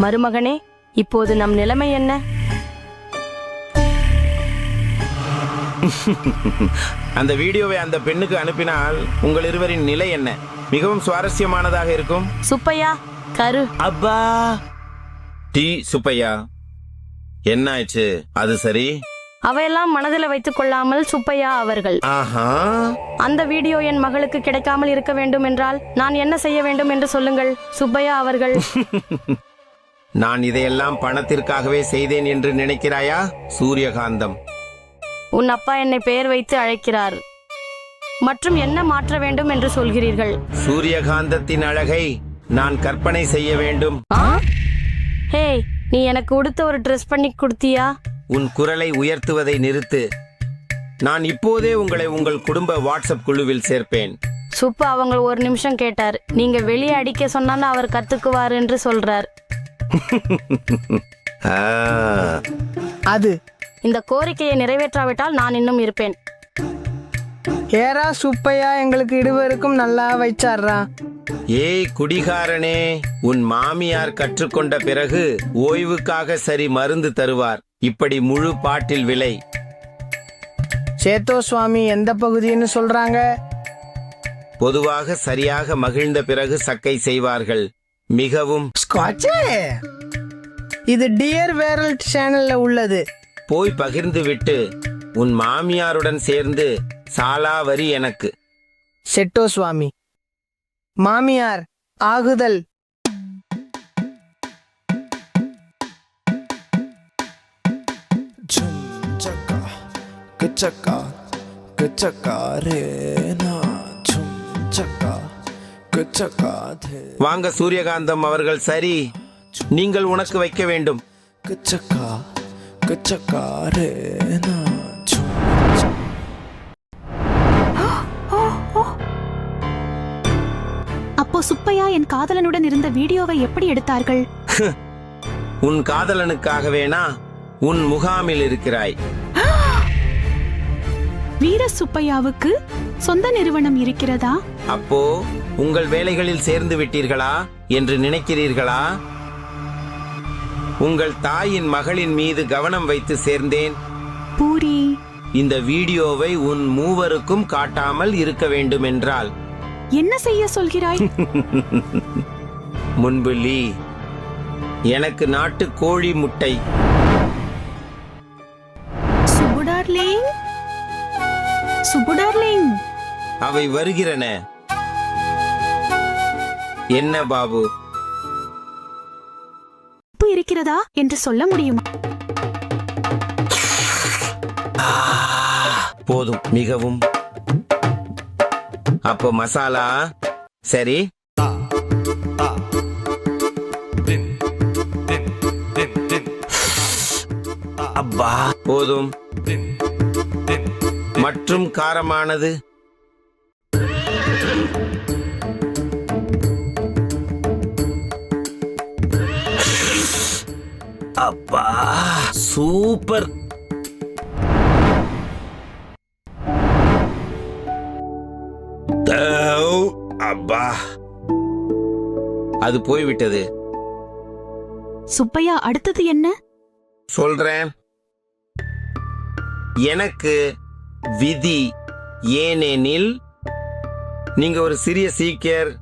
மருமகனே, இப்போது நம் நிலைமை என்ன? அந்த வீடியோவை அந்த பெண்ணுக்கு அனுப்பினால் உங்கள் இருவரின் நிலை என்ன? மிகவும் சுவாரஸ்யமானதாக இருக்கும். சுப்பையா, கரு. அப்பா டி சுப்பையா, என்ன ஆச்சு? அது சரி, அவையெல்லாம் மனதில் வைத்துக் கொள்ளாமல் சுப்பையா அவர்கள். ஆஹா, அந்த வீடியோ என் மகளுக்கு கிடைக்காமல் இருக்க வேண்டும் என்றால் நான் என்ன செய்ய வேண்டும் என்று சொல்லுங்கள் சுப்பையா அவர்கள். நான் இதையெல்லாம் பணத்திற்காகவே செய்தேன் என்று நினைக்கிறாயா சூரியகாந்தம்? உன் அப்பா என்னை பெயர் வைத்து அழைக்கிறார் மற்றும் என்ன மாற்ற வேண்டும் என்று சொல்கிறீர்கள்? சூரியகாந்தத்தின் அழகை நான் கற்பனை செய்ய வேண்டும். ஹே, நீ எனக்கு உடுத்த ஒரு ட்ரெஸ் பண்ணி கொடுத்தியா? உன் குரலை உயர்த்துவதை நிறுத்து. நான் இப்போதே உங்களை உங்கள் குடும்ப வாட்ஸ்அப் குழுவில் சேர்ப்பேன். சுப்பு அவங்க ஒரு நிமிஷம் கேட்டார். நீங்க வெளியே அடிக்க சொன்னா அவர் கத்துக்குவார் என்று சொல்றார். அது இந்த கோரிக்கையை நிறைவேற்றாவிட்டால் நான் இன்னும் இருப்பேன். ஏரா சுப்பையா எங்களுக்கு இருவருக்கும் நல்லா வைச்சாரா. ஏய் குடிகாரனே, உன் மாமியார் கற்றுக்கொண்ட பிறகு ஓய்வுக்காக சரி மருந்து தருவார். இப்படி முழு பாட்டில் விலை. சேத்தோ சுவாமி எந்த பகுதின்னு சொல்றாங்க? பொதுவாக சரியாக மகிழ்ந்த பிறகு சக்கை செய்வார்கள். மிகவும் ஸ்காட்சே. இது டியர் வேரல்ட் சேனல்ல உள்ளது. போய் பகிர்ந்து விட்டு உன் மாமியாருடன் சேர்ந்து சாலாவரி எனக்கு. செட்டோ சுவாமி, மாமியார் ஆகுதல். வாங்க சூரியகாந்தம் அவர்கள், சரி, நீங்கள் உனக்கு வைக்க வேண்டும். அப்போ சுப்பையா என் காதலனுடன் இருந்த வீடியோவை எப்படி எடுத்தார்கள்? உன் காதலனுக்காகவேனா உன் முகாமில் இருக்கிறாய்? வீர சுப்பையாவுக்கு சொந்த நிறுவனம் இருக்கிறதா? அப்போ உங்கள் வேலைகளில் சேர்ந்து விட்டீர்களா என்று நினைக்கிறீர்களா? உங்கள் தாயின் மகளின் மீது கவனம் வைத்து சேர்ந்தேன். பூரி, இந்த வீடியோவை உன் மூவருக்கும் காட்டாமல் இருக்க வேண்டும் என்றால் என்ன செய்ய சொல்கிறாய்? முன்பு லீ எனக்கு நாட்டு கோழி முட்டை. Subbu darling, Subbu darling. அவை வருகிறன. என்ன பாபு, உப்பு இருக்கிறதா என்று சொல்ல முடியுமா? போதும், மிகவும். அப்போ மசாலா சரி. அப்பா போதும். மற்றும் காரமானது. அப்பா சூப்பர். அப்பா அது போய்விட்டது. சுப்பையா, அடுத்தது என்ன? சொல்றேன். எனக்கு விதி, ஏனெனில் நீங்க ஒரு சிறிய சீக்கியர்.